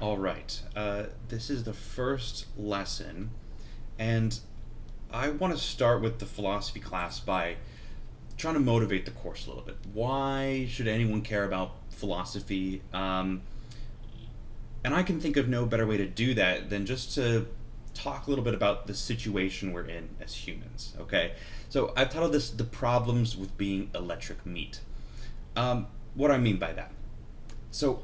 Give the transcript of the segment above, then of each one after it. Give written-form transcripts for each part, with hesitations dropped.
All right. This is the first lesson, and I want to start with the philosophy class by trying to motivate the course a little bit. Why should anyone care about philosophy? And I can think of no better way to do that than just to talk a little bit about the situation we're in as humans. Okay, so I've titled this "The Problems with Being Electric Meat." What do I mean by that? So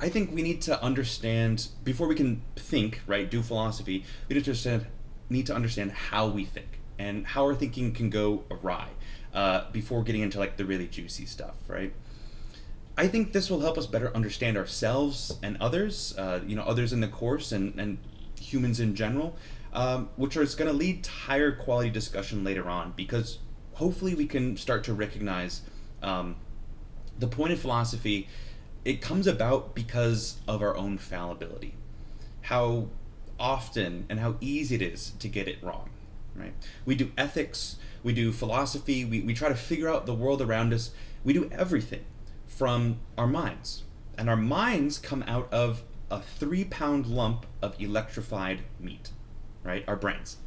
I think we need to understand before we can think, right? Do philosophy. We need to understand how we think and how our thinking can go awry before getting into like the really juicy stuff, right? I think this will help us better understand ourselves and others, others in the course and humans in general, which is going to lead to higher quality discussion later on because hopefully we can start to recognize um, the point of philosophy. It comes about because of our own fallibility. How often and how easy it is to get it wrong, right? We do ethics, we do philosophy, we try to figure out the world around us. We do everything from our minds. And our minds come out of a 3 pound lump of electrified meat, right? Our brains.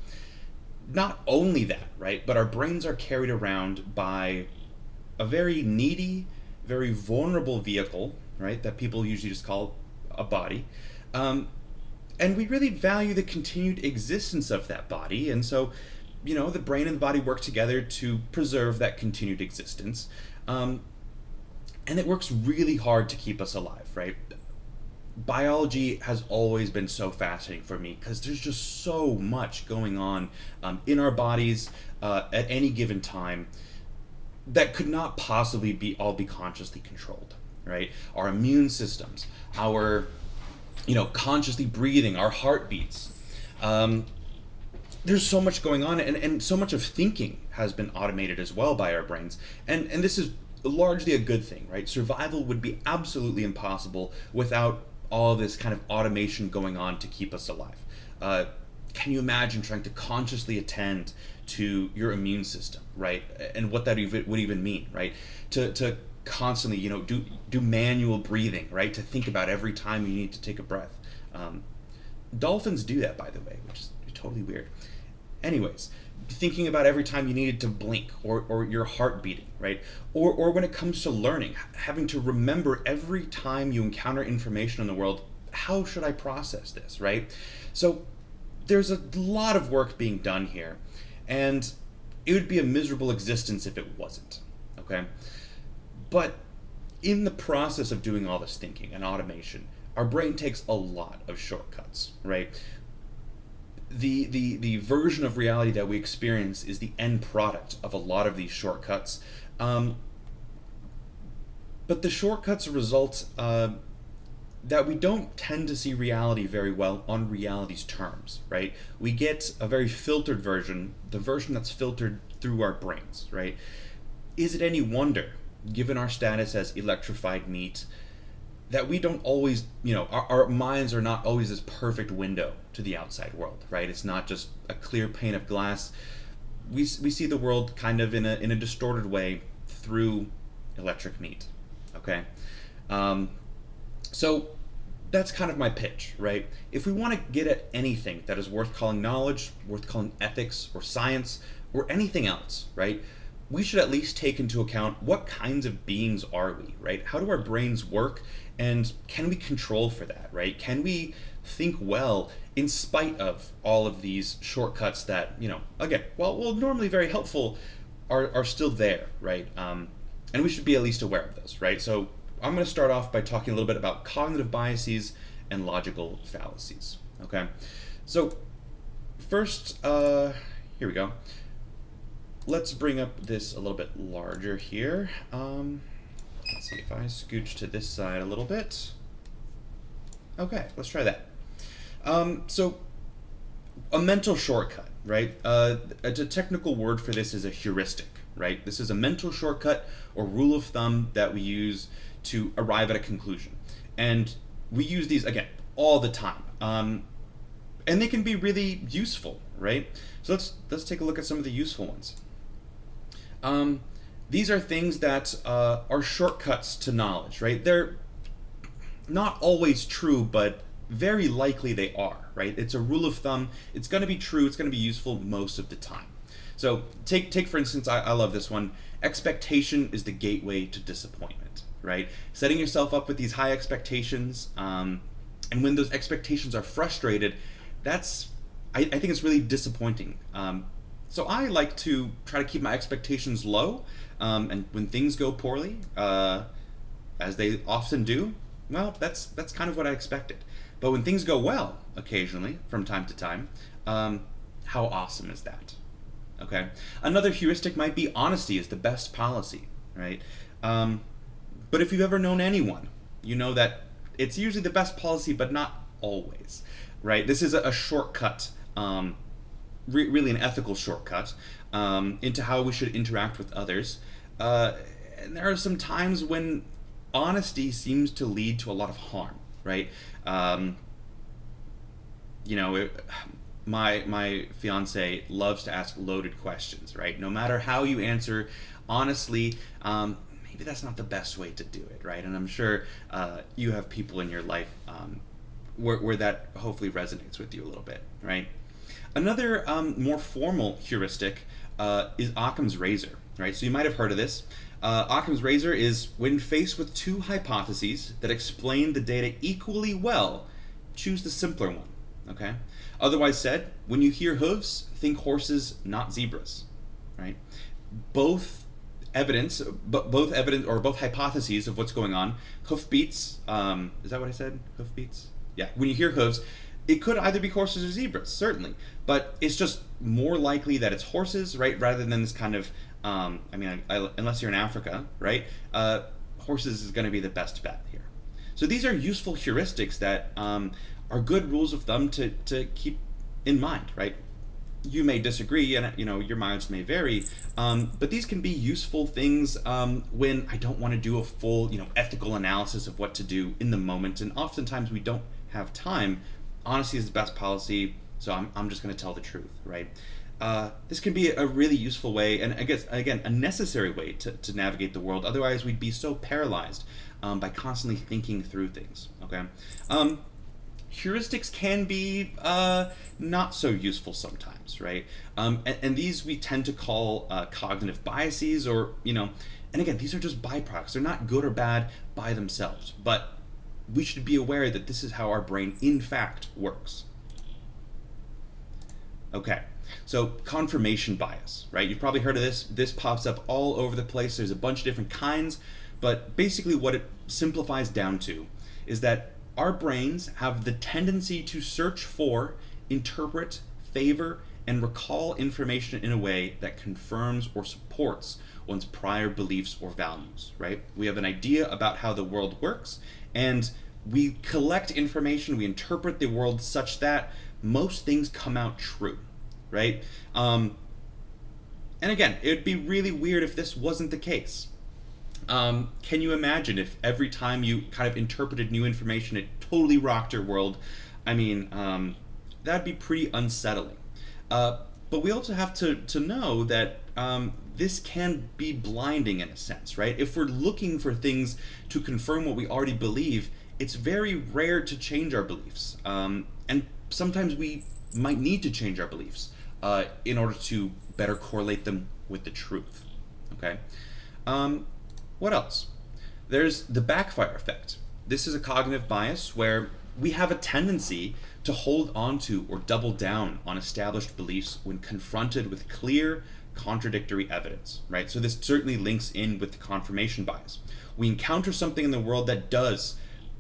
Not only that, right? But our brains are carried around by a very needy, very vulnerable vehicle, right? That people usually just call a body. Um, and we really value the continued existence of that body. And so, the brain and the body work together to preserve that continued existence. Um, and it works really hard to keep us alive, right? Biology has always been so fascinating for me because there's just so much going on in our bodies at any given time that could not possibly be consciously controlled, right? Our immune systems, our consciously breathing, our heartbeats. Um, there's so much going on, and so much of thinking has been automated as well by our brains, and this is largely a good thing, right? Survival would be absolutely impossible without all this kind of automation going on to keep us alive. Uh, can you imagine trying to consciously attend to your immune system, right? And what that would even mean, right? To constantly, do manual breathing, right? To think about every time you need to take a breath. Um, Dolphins do that, by the way, which is totally weird. Anyways, thinking about every time you needed to blink or your heart beating, right? Or when it comes to learning, having to remember every time you encounter information in the world, how should I process this, right? So there's a lot of work being done here, and it would be a miserable existence if it wasn't, okay? But in the process of doing all this thinking and automation, our brain takes a lot of shortcuts, right? The version of reality that we experience is the end product of a lot of these shortcuts. Um, but the shortcuts result that we don't tend to see reality very well on reality's terms, right? We get a very filtered version, the version that's filtered through our brains, right? Is it any wonder, given our status as electrified meat, that we don't always, our minds are not always this perfect window to the outside world, right? It's not just a clear pane of glass. We see the world kind of in a distorted way through electric meat, okay? Um, so that's kind of my pitch, right? If we want to get at anything that is worth calling knowledge, worth calling ethics or science or anything else, right? We should at least take into account what kinds of beings are we, right? How do our brains work, and can we control for that, right? Can we think well in spite of all of these shortcuts that, again, well normally very helpful, are still there, right? And we should be at least aware of those, right? So I'm going to start off by talking a little bit about cognitive biases and logical fallacies, okay? So first, here we go. Let's bring up this a little bit larger here. Let's see if I scooch to this side a little bit. Okay, let's try that. So a mental shortcut, right? A technical word for this is a heuristic, right? This is a mental shortcut or rule of thumb that we use to arrive at a conclusion. And we use these, again, all the time. And they can be really useful, right? So let's take a look at some of the useful ones. These are things that are shortcuts to knowledge, right? not always true, but very likely they are, right? It's a rule of thumb. It's going to be true. It's going to be useful most of the time. So take for instance, I love this one. Expectation is the gateway to disappointment, right? Setting yourself up with these high expectations, and when those expectations are frustrated, I think it's really disappointing. So I like to try to keep my expectations low, and when things go poorly, as they often do, well, that's kind of what I expected. But when things go well, occasionally, from time to time, how awesome is that? Okay. Another heuristic might be honesty is the best policy, right? But if you've ever known anyone, you know that it's usually the best policy, but not always, right? This is a shortcut, really an ethical shortcut, into how we should interact with others. And there are some times when honesty seems to lead to a lot of harm, right? You know, my fiance loves to ask loaded questions, right? No matter how you answer honestly, maybe that's not the best way to do it, right? And I'm sure you have people in your life where that hopefully resonates with you a little bit, right? Another more formal heuristic is Occam's razor, right? So you might have heard of this. Occam's razor is when faced with two hypotheses that explain the data equally well, choose the simpler one, okay? Otherwise said, when you hear hooves, think horses, not zebras, right? Both evidence or both hypotheses of what's going on, hoofbeats, is that what I said? Hoofbeats? Yeah, when you hear hooves, it could either be horses or zebras, certainly, but it's just more likely that it's horses, right, rather than this kind of, unless you're in Africa, right, horses is going to be the best bet here. So these are useful heuristics that are good rules of thumb to keep in mind, right? You may disagree, and your minds may vary, but these can be useful things when I don't want to do a full ethical analysis of what to do in the moment, and oftentimes we don't have time. Honesty is the best policy, so I'm just going to tell the truth, right? This can be a really useful way, and I guess again a necessary way to navigate the world. Otherwise, we'd be so paralyzed by constantly thinking through things. Okay. Heuristics can be not so useful sometimes, right? And these we tend to call cognitive biases, or and again, these are just byproducts. They're not good or bad by themselves, but we should be aware that this is how our brain, in fact, works. Okay, so confirmation bias, right? You've probably heard of this. This pops up all over the place. There's a bunch of different kinds, but basically what it simplifies down to is that our brains have the tendency to search for, interpret, favor, and recall information in a way that confirms or supports one's prior beliefs or values, right? We have an idea about how the world works, and we collect information, we interpret the world such that most things come out true, right? And again, it would be really weird if this wasn't the case. Can you imagine if every time you kind of interpreted new information, it totally rocked your world? I mean, that'd be pretty unsettling. But we also have to know that this can be blinding in a sense, right? If we're looking for things to confirm what we already believe, it's very rare to change our beliefs. And sometimes we might need to change our beliefs in order to better correlate them with the truth, okay? What else? There's the backfire effect. This is a cognitive bias where we have a tendency to hold on to or double down on established beliefs when confronted with clear, contradictory evidence, right? So this certainly links in with the confirmation bias. We encounter something in the world that does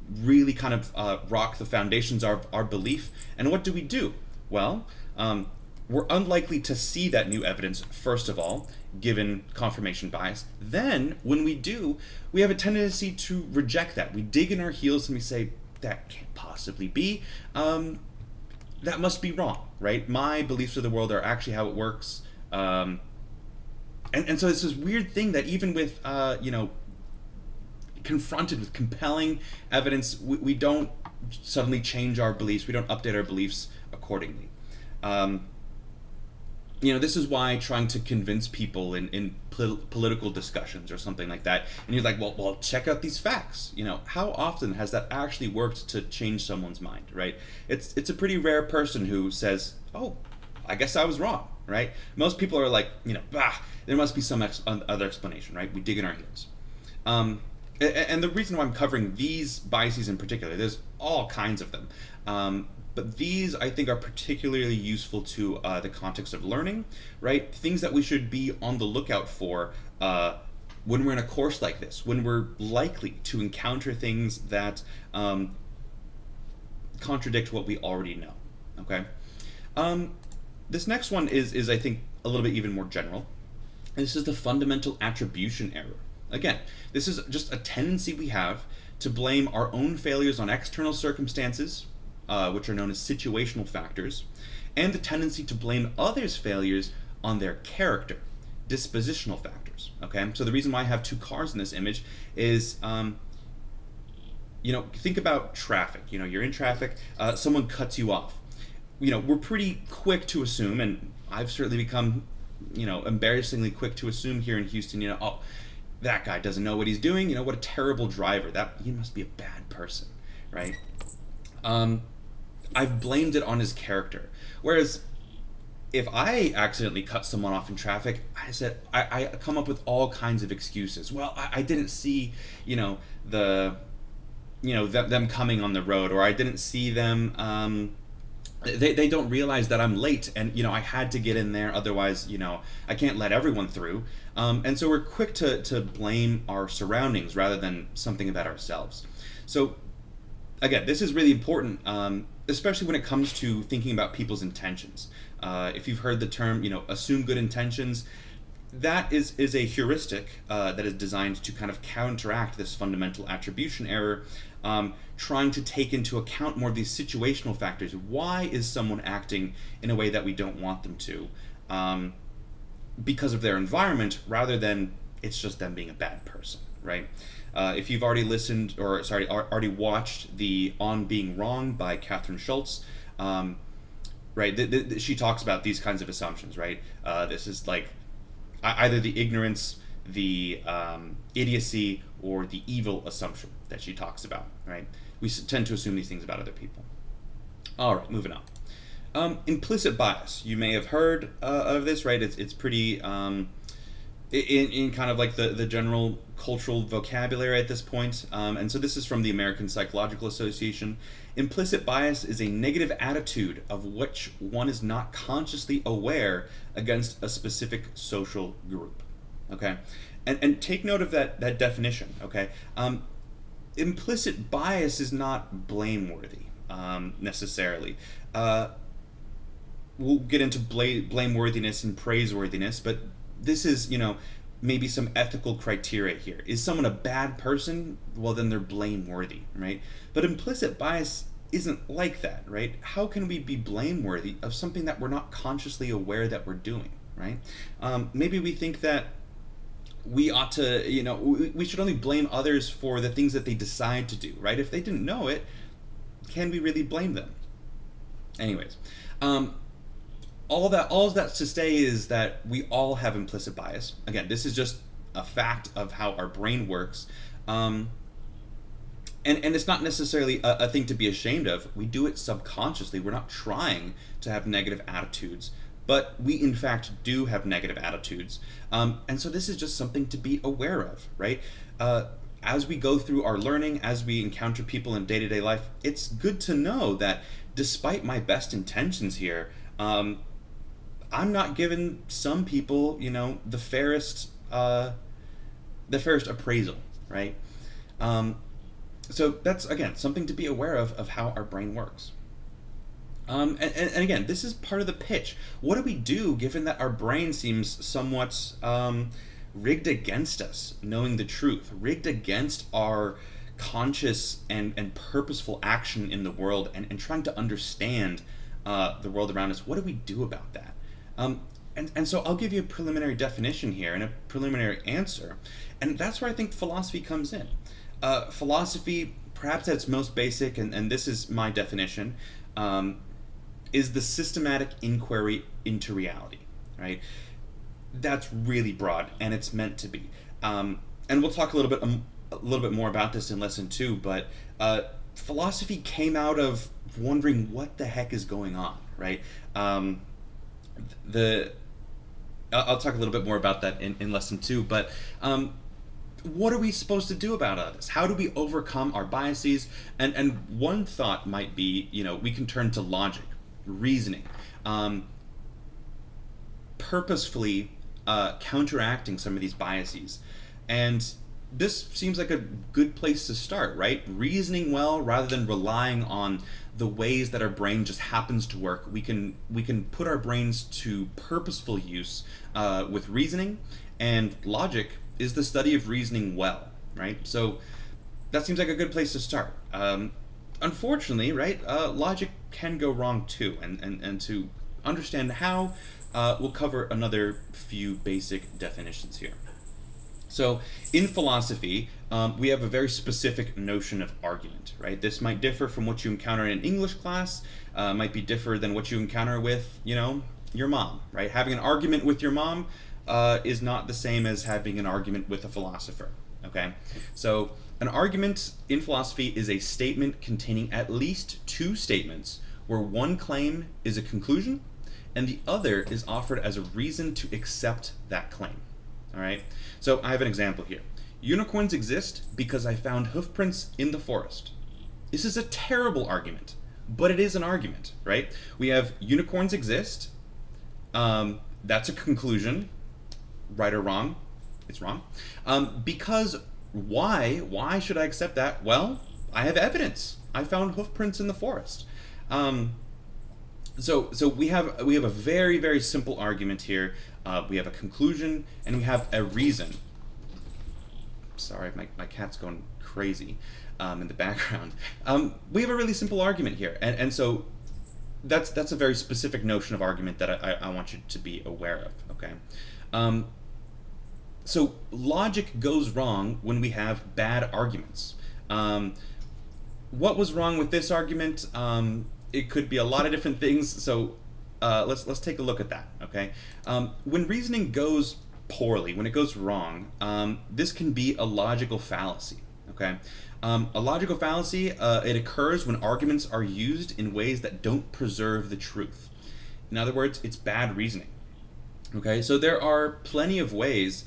really kind of rock the foundations of our belief, and what do? Well, we're unlikely to see that new evidence, first of all, given confirmation bias. Then, when we do, we have a tendency to reject that. We dig in our heels and we say, that can't possibly be. That must be wrong, right? My beliefs of the world are actually how it works. And so it's this weird thing that even with, confronted with compelling evidence, we don't suddenly change our beliefs. We don't update our beliefs accordingly. This is why trying to convince people in political discussions or something like that, and you're like, well, check out these facts. How often has that actually worked to change someone's mind, right? It's a pretty rare person who says, oh, I guess I was wrong, right? Most people are like, bah, there must be some other explanation, right? We dig in our heels. And the reason why I'm covering these biases in particular, there's all kinds of them. But these, I think, are particularly useful to the context of learning, right? Things that we should be on the lookout for when we're in a course like this, when we're likely to encounter things that contradict what we already know, okay? This next one is, I think, a little bit even more general. This is the fundamental attribution error. Again, this is just a tendency we have to blame our own failures on external circumstances, which are known as situational factors, and the tendency to blame others' failures on their character, dispositional factors. Okay, so the reason why I have two cars in this image is, think about traffic. You're in traffic, someone cuts you off. We're pretty quick to assume, and I've certainly become, embarrassingly quick to assume here in Houston, oh, that guy doesn't know what he's doing. What a terrible driver. He must be a bad person, right? I've blamed it on his character. Whereas if I accidentally cut someone off in traffic, I come up with all kinds of excuses. Well, I didn't see, them coming on the road, or I didn't see them. They don't realize that I'm late, and I had to get in there, otherwise I can't let everyone through, and so we're quick to blame our surroundings rather than something about ourselves. So again, this is really important, especially when it comes to thinking about people's intentions. If you've heard the term assume good intentions, that is a heuristic that is designed to kind of counteract this fundamental attribution error, trying to take into account more of these situational factors. Why is someone acting in a way that we don't want them to? Because of their environment, rather than it's just them being a bad person, right? If you've already already watched the On Being Wrong by Catherine Schultz, right? She talks about these kinds of assumptions, right? This is like either the ignorance, the idiocy, or the evil assumption that she talks about, right? We tend to assume these things about other people. All right, moving on. Implicit bias. You may have heard of this, right? It's pretty in kind of like the general cultural vocabulary at this point. And so this is from the American Psychological Association. Implicit bias is a negative attitude of which one is not consciously aware against a specific social group. Okay? And take note of that definition, okay? Implicit bias is not blameworthy, necessarily. We'll get into blameworthiness and praiseworthiness, but this is, maybe some ethical criteria here. Is someone a bad person? Well, then they're blameworthy, right? But implicit bias isn't like that, right? How can we be blameworthy of something that we're not consciously aware that we're doing, right? Maybe we think that we ought to, we should only blame others for the things that they decide to do, right? If they didn't know it, can we really blame them? Anyways, all of that to say is that we all have implicit bias. Again, this is just a fact of how our brain works. And it's not necessarily a thing to be ashamed of. We do it subconsciously. We're not trying to have negative attitudes, but we in fact do have negative attitudes. And so this is just something to be aware of, right? As we go through our learning, as we encounter people in day-to-day life, it's good to know that despite my best intentions here, I'm not giving some people, the fairest appraisal, right? So that's, again, something to be aware of how our brain works. And again, this is part of the pitch. What do we do given that our brain seems somewhat rigged against us, knowing the truth, rigged against our conscious and purposeful action in the world and trying to understand the world around us? What do we do about that? And so I'll give you a preliminary definition here and a preliminary answer, and that's where I think philosophy comes in. Philosophy, perhaps at its most basic, and this is my definition, is the systematic inquiry into reality. right? That's really broad, and it's meant to be. And we'll talk a little bit more about this in lesson 2. But philosophy came out of wondering what the heck is going on, right? The I'll talk a little bit more about that in lesson 2. But what are we supposed to do about this? How do we overcome our biases? And one thought might be, we can turn to logic, reasoning, purposefully counteracting some of these biases. And this seems like a good place to start, right? Reasoning well rather than relying on the ways that our brain just happens to work. We can put our brains to purposeful use with reasoning, and logic is the study of reasoning well, right? So that seems like a good place to start. Unfortunately, right, logic can go wrong too, and to understand how, we'll cover another few basic definitions here. So in philosophy, we have a very specific notion of argument, right? This might differ from what you encounter in an English class, might be different than what you encounter with, your mom, right? Having an argument with your mom is not the same as having an argument with a philosopher, okay? So an argument in philosophy is a statement containing at least 2 statements where one claim is a conclusion and the other is offered as a reason to accept that claim. All right, so I have an example here. Unicorns exist because I found hoofprints in the forest. This is a terrible argument, but it is an argument, right? We have unicorns exist. That's a conclusion, right or wrong? It's wrong. Because why? Why should I accept that? Well, I have evidence. I found hoofprints in the forest. So we have a very, very simple argument here. We have a conclusion and we have a reason. Sorry, my cat's going crazy in the background. We have a really simple argument here, and so that's a very specific notion of argument that I want you to be aware of. Okay. So logic goes wrong when we have bad arguments. What was wrong with this argument? It could be a lot of different things. So let's take a look at that. Okay. When reasoning goes poorly, when it goes wrong, this can be a logical fallacy. Okay. A logical fallacy, it occurs when arguments are used in ways that don't preserve the truth. In other words, it's bad reasoning. Okay. So there are plenty of ways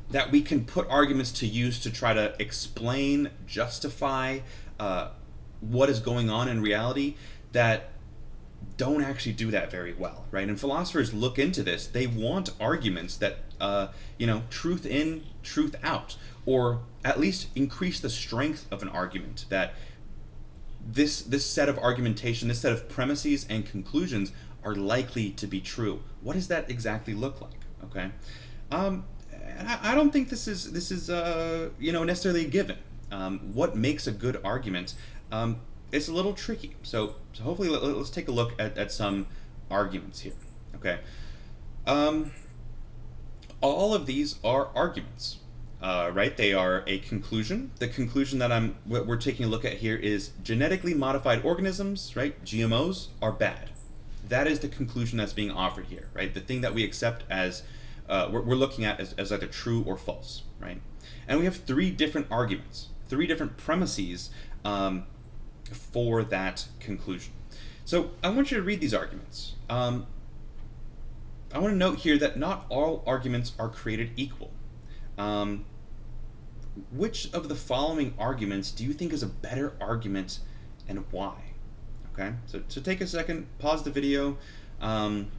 that we can put arguments to use to try to explain, justify what is going on in reality that don't actually do that very well, right? And philosophers look into this. They want arguments that, truth in, truth out, or at least increase the strength of an argument, that this set of argumentation, this set of premises and conclusions are likely to be true. What does that exactly look like? Okay, and I don't think this is necessarily a given. What makes a good argument? It's a little tricky. So hopefully let's take a look at some arguments here. Okay. All of these are arguments, right? They are a conclusion. The conclusion that we're taking a look at here is genetically modified organisms, right? GMOs are bad. That is the conclusion that's being offered here, right? The thing that we accept as we're looking at as either true or false, right? And we have 3 different arguments, 3 different premises for that conclusion. So I want you to read these arguments. I want to note here that not all arguments are created equal. Which of the following arguments do you think is a better argument and why? Okay, so take a second, pause the video, and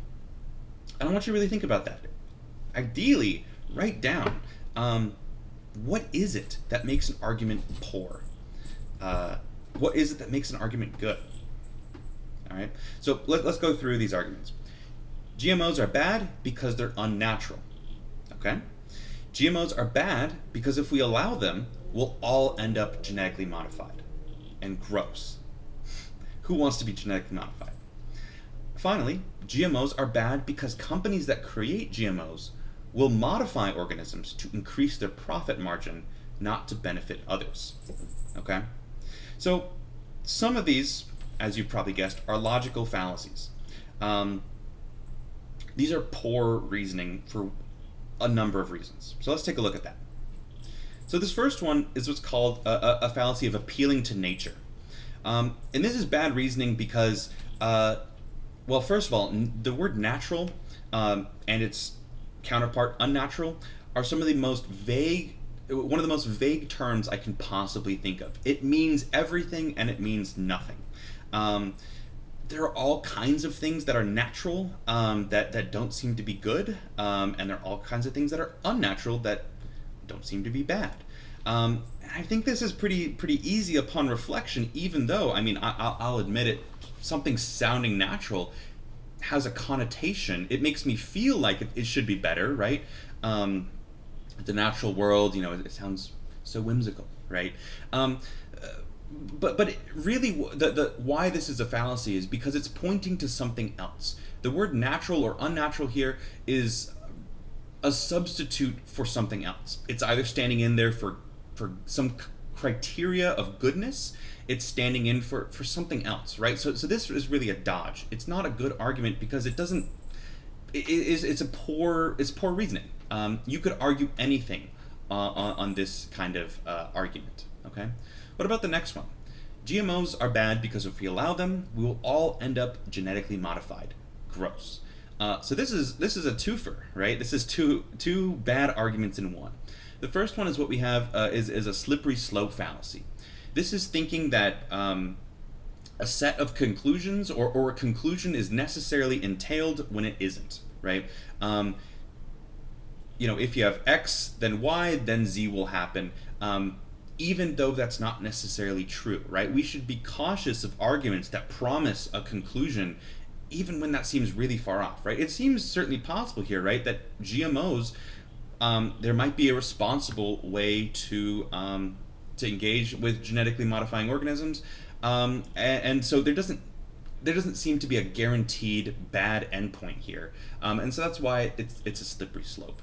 I want you to really think about that. Ideally, write down what is it that makes an argument poor? What is it that makes an argument good? All right, so let's go through these arguments. GMOs are bad because they're unnatural. Okay, GMOs are bad because if we allow them, we'll all end up genetically modified. And gross. Who wants to be genetically modified? Finally, GMOs are bad because companies that create GMOs will modify organisms to increase their profit margin, not to benefit others. Okay? So, some of these, as you probably guessed, are logical fallacies. These are poor reasoning for a number of reasons. So let's take a look at that. So this first one is what's called a fallacy of appealing to nature. And this is bad reasoning because, well, first of all, the word natural and its counterpart unnatural are some of the most vague, one of the most vague terms I can possibly think of. It means everything and it means nothing. There are all kinds of things that are natural that don't seem to be good, and there are all kinds of things that are unnatural that don't seem to be bad. I think this is pretty easy upon reflection, even though, I mean, I'll admit it, something sounding natural has a connotation. It makes me feel like it should be better, right? The natural world, you know, it sounds so whimsical, right? But really, the why this is a fallacy is because it's pointing to something else. The word natural or unnatural here is a substitute for something else. It's either standing in there for some criteria of goodness, it's standing in for something else, right? So this is really a dodge. It's not a good argument because it doesn't. It's poor reasoning. You could argue anything on this kind of argument. Okay. What about the next one? GMOs are bad because if we allow them, we will all end up genetically modified. Gross. So this is a twofer, right? This is two bad arguments in one. The first one is what we have is a slippery slope fallacy. This is thinking that a set of conclusions or a conclusion is necessarily entailed when it isn't, right? You know, if you have X, then Y, then Z will happen. Even though that's not necessarily true, right? We should be cautious of arguments that promise a conclusion even when that seems really far off, right? It seems certainly possible here, right, that GMOs, there might be a responsible way to engage with genetically modifying organisms, and so there doesn't seem to be a guaranteed bad endpoint here, and so that's why it's a slippery slope.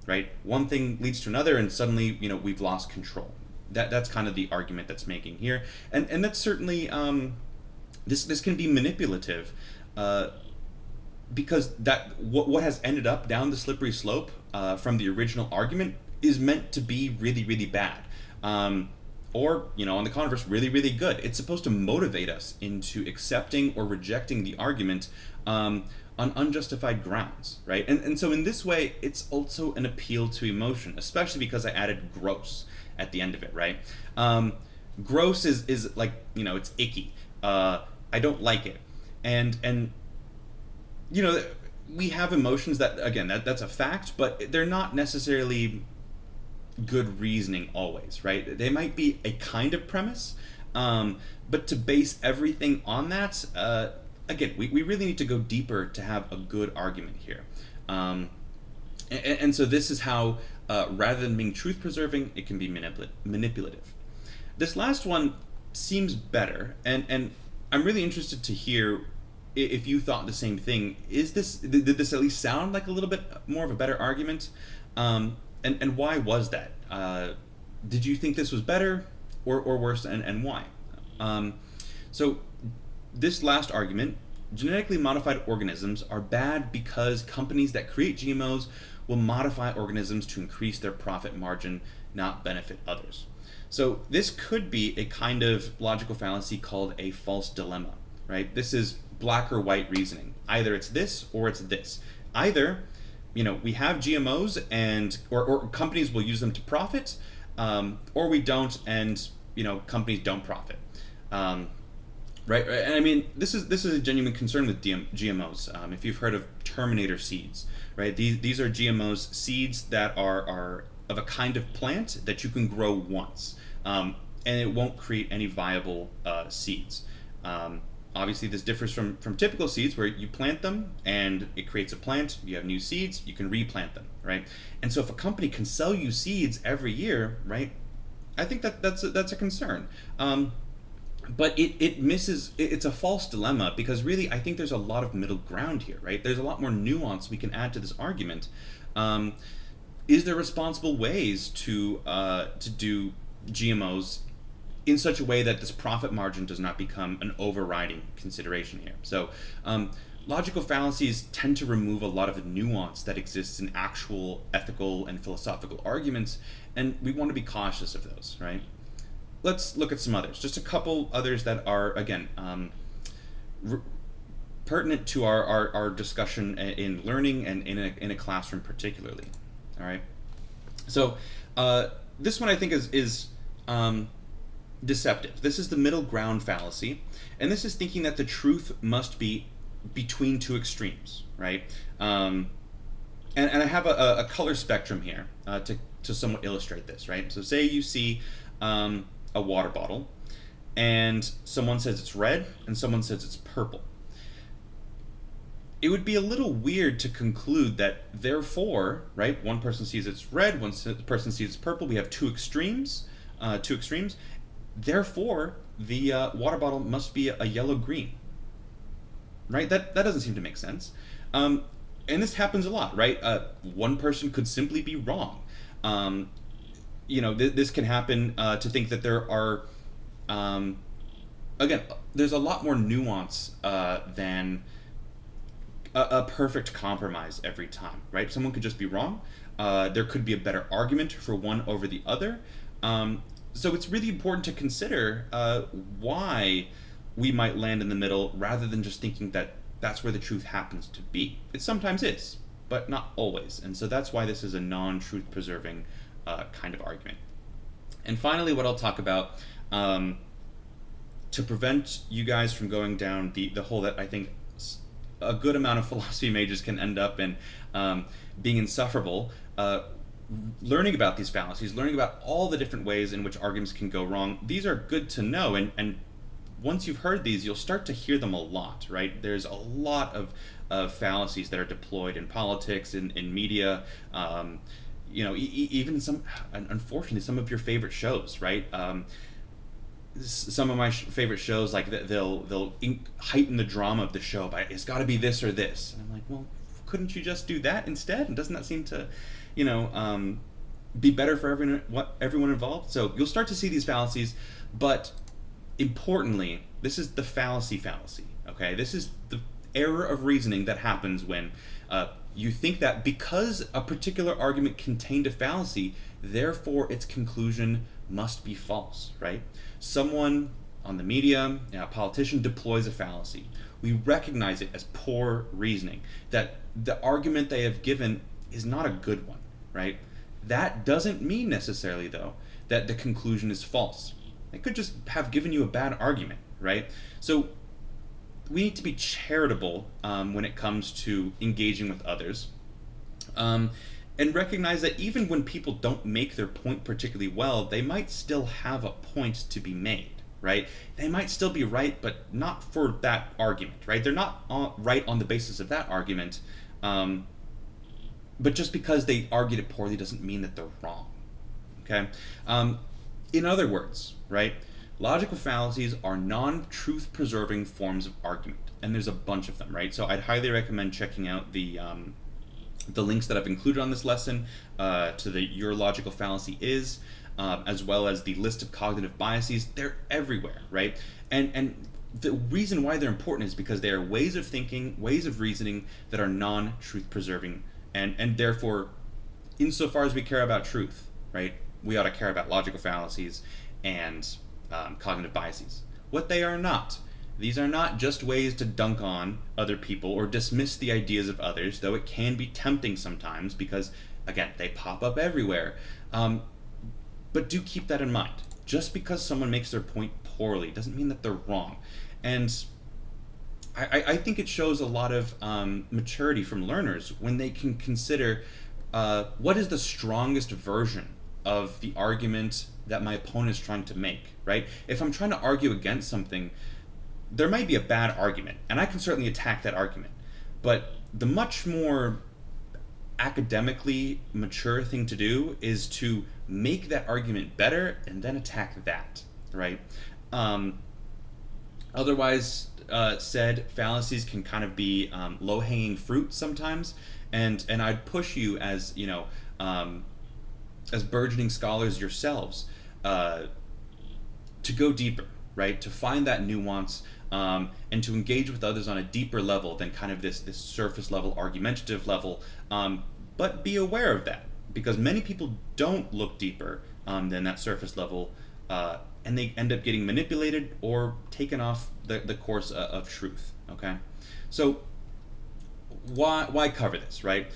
Right? One thing leads to another, and suddenly, you know, we've lost control. That's kind of the argument that's making here, and that's certainly this can be manipulative, because that what has ended up down the slippery slope from the original argument is meant to be really bad, or, you know, on the converse, really good. It's supposed to motivate us into accepting or rejecting the argument on unjustified grounds, right? And so in this way, it's also an appeal to emotion, especially because I added gross at the end of it, right? Gross is like, you know, it's icky. I don't like it. And you know, we have emotions that, again, that's a fact, but they're not necessarily good reasoning always, right? They might be a kind of premise, but to base everything on that, again, we really need to go deeper to have a good argument here. And so this is how, rather than being truth-preserving, it can be manipulative. This last one seems better, and I'm really interested to hear if you thought the same thing. Did this at least sound like a little bit more of a better argument? And why was that? Did you think this was better or worse, and why? So this last argument, genetically modified organisms are bad because companies that create GMOs will modify organisms to increase their profit margin, not benefit others. So this could be a kind of logical fallacy called a false dilemma, right? This is black or white reasoning. Either it's this or it's this. Either, you know, we have GMOs and or companies will use them to profit, or we don't, and, you know, companies don't profit. Right, and I mean, this is a genuine concern with GMOs. If you've heard of Terminator seeds, right? These are GMOs, seeds that are of a kind of plant that you can grow once, and it won't create any viable seeds. Obviously, this differs from typical seeds where you plant them and it creates a plant. You have new seeds, you can replant them, right? And so, if a company can sell you seeds every year, right? I think that's a concern. But it misses, it's a false dilemma because really I think there's a lot of middle ground here, right? There's a lot more nuance we can add to this argument. Is there responsible ways to do GMOs in such a way that this profit margin does not become an overriding consideration here? So logical fallacies tend to remove a lot of the nuance that exists in actual ethical and philosophical arguments, and we want to be cautious of those, right? Let's look at some others. Just a couple others that are, again, r- pertinent to our discussion in learning and in a classroom particularly. All right. So this one I think is deceptive. This is the middle ground fallacy, and this is thinking that the truth must be between two extremes, right? And I have a color spectrum here to somewhat illustrate this, right? So say you see a water bottle, and someone says it's red, and someone says it's purple. It would be a little weird to conclude that therefore, right, one person sees it's red, one person sees it's purple. We have two extremes, Therefore, the water bottle must be a yellow green, right? That doesn't seem to make sense. And this happens a lot, right? One person could simply be wrong. This can happen to think that there are, again, there's a lot more nuance than a perfect compromise every time, right? Someone could just be wrong. There could be a better argument for one over the other. So it's really important to consider why we might land in the middle rather than just thinking that that's where the truth happens to be. It sometimes is, but not always. And so that's why this is a non-truth preserving kind of argument. And finally, what I'll talk about to prevent you guys from going down the hole that I think a good amount of philosophy majors can end up in, being insufferable, learning about these fallacies, learning about all the different ways in which arguments can go wrong. These are good to know, and once you've heard these, you'll start to hear them a lot, right? There's a lot of fallacies that are deployed in politics, in media, even some, unfortunately, some of your favorite shows, right? Some of my favorite shows, like they'll heighten the drama of the show by it's got to be this or this, and I'm like, well, couldn't you just do that instead? And doesn't that seem to, be better for everyone involved? So you'll start to see these fallacies, but importantly, this is the fallacy. Okay, this is the error of reasoning that happens when you think that because a particular argument contained a fallacy, therefore its conclusion must be false, right? Someone on the media, a politician deploys a fallacy. We recognize it as poor reasoning, that the argument they have given is not a good one, right? That doesn't mean necessarily, though, that the conclusion is false. They could just have given you a bad argument, right? So we need to be charitable when it comes to engaging with others, and recognize that even when people don't make their point particularly well, they might still have a point to be made, right? They might still be right, but not for that argument, right? They're not right on the basis of that argument, but just because they argued it poorly doesn't mean that they're wrong, okay? In other words, right, logical fallacies are non-truth preserving forms of argument, and there's a bunch of them, right? So I'd highly recommend checking out the links that I've included on this lesson to the Your Logical Fallacy Is, as well as the list of cognitive biases. They're everywhere, right? And the reason why they're important is because they are ways of thinking, ways of reasoning that are non-truth preserving, and therefore, insofar as we care about truth, right, we ought to care about logical fallacies and cognitive biases. What they are not. These are not just ways to dunk on other people or dismiss the ideas of others, though it can be tempting sometimes because, again, they pop up everywhere. But do keep that in mind. Just because someone makes their point poorly doesn't mean that they're wrong. And I think it shows a lot of maturity from learners when they can consider what is the strongest version of the argument that my opponent is trying to make, right? If I'm trying to argue against something, there might be a bad argument, and I can certainly attack that argument. But the much more academically mature thing to do is to make that argument better and then attack that, right? Otherwise said, fallacies can kind of be low-hanging fruit sometimes, and I'd push you as, as burgeoning scholars yourselves, to go deeper, right? To find that nuance, and to engage with others on a deeper level than kind of this surface level, argumentative level. But be aware of that, because many people don't look deeper than that surface level, and they end up getting manipulated or taken off the course of truth. Okay, so why cover this, right?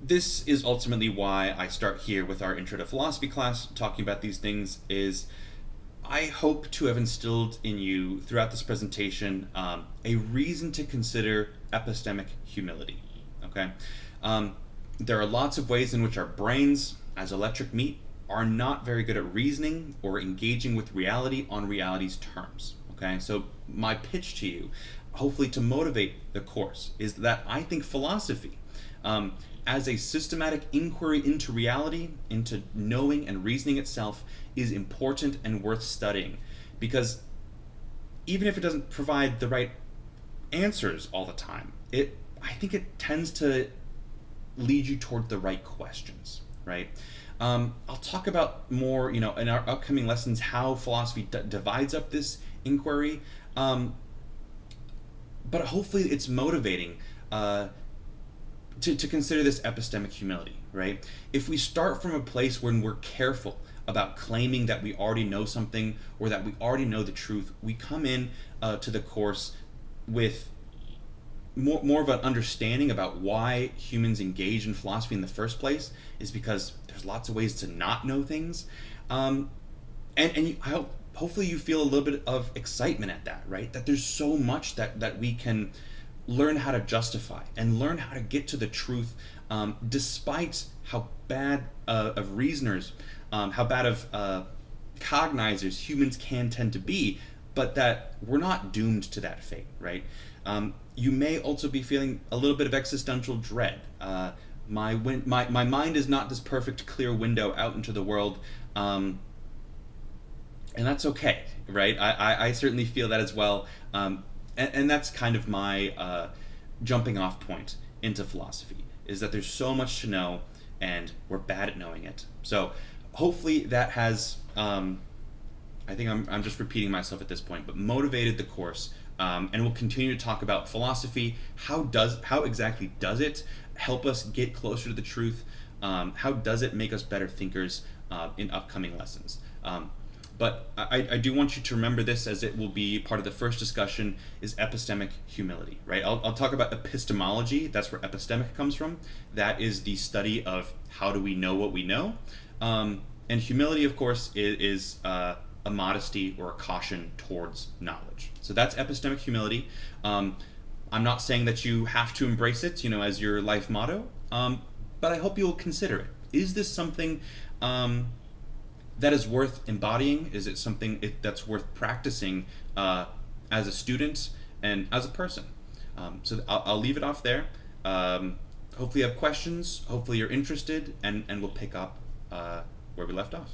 This is ultimately why I start here with our intro to philosophy class, talking about these things. Is I hope to have instilled in you throughout this presentation a reason to consider epistemic humility. Okay, there are lots of ways in which our brains, as electric meat, are not very good at reasoning or engaging with reality on reality's terms. Okay, so my pitch to you, hopefully to motivate the course, is that I think philosophy, as a systematic inquiry into reality, into knowing and reasoning itself, is important and worth studying. Because even if it doesn't provide the right answers all the time, I think it tends to lead you toward the right questions, right? I'll talk about more, in our upcoming lessons, how philosophy divides up this inquiry. But hopefully it's motivating to consider this epistemic humility, right? If we start from a place when we're careful about claiming that we already know something or that we already know the truth, we come in to the course with more of an understanding about why humans engage in philosophy in the first place, is because there's lots of ways to not know things. I hope, hopefully you feel a little bit of excitement at that, right? That there's so much that we can learn how to justify and learn how to get to the truth, despite how bad of reasoners, how bad of cognizers humans can tend to be, but that we're not doomed to that fate, right? You may also be feeling a little bit of existential dread. My mind is not this perfect clear window out into the world, and that's okay, right? I certainly feel that as well, and that's kind of my jumping off point into philosophy, is that there's so much to know and we're bad at knowing it. So hopefully that has, I think I'm just repeating myself at this point, but motivated the course. And we'll continue to talk about philosophy. How exactly does it help us get closer to the truth? How does it make us better thinkers in upcoming lessons? But I do want you to remember this, as it will be part of the first discussion, is epistemic humility, right? I'll talk about epistemology. That's where epistemic comes from. That is the study of how do we know what we know. And humility, of course, is a modesty or a caution towards knowledge. So that's epistemic humility. I'm not saying that you have to embrace it, as your life motto, but I hope you'll consider it. Is this something that is worth embodying? Is it something that's worth practicing as a student and as a person? So I'll leave it off there. Hopefully you have questions. Hopefully you're interested, and we'll pick up where we left off.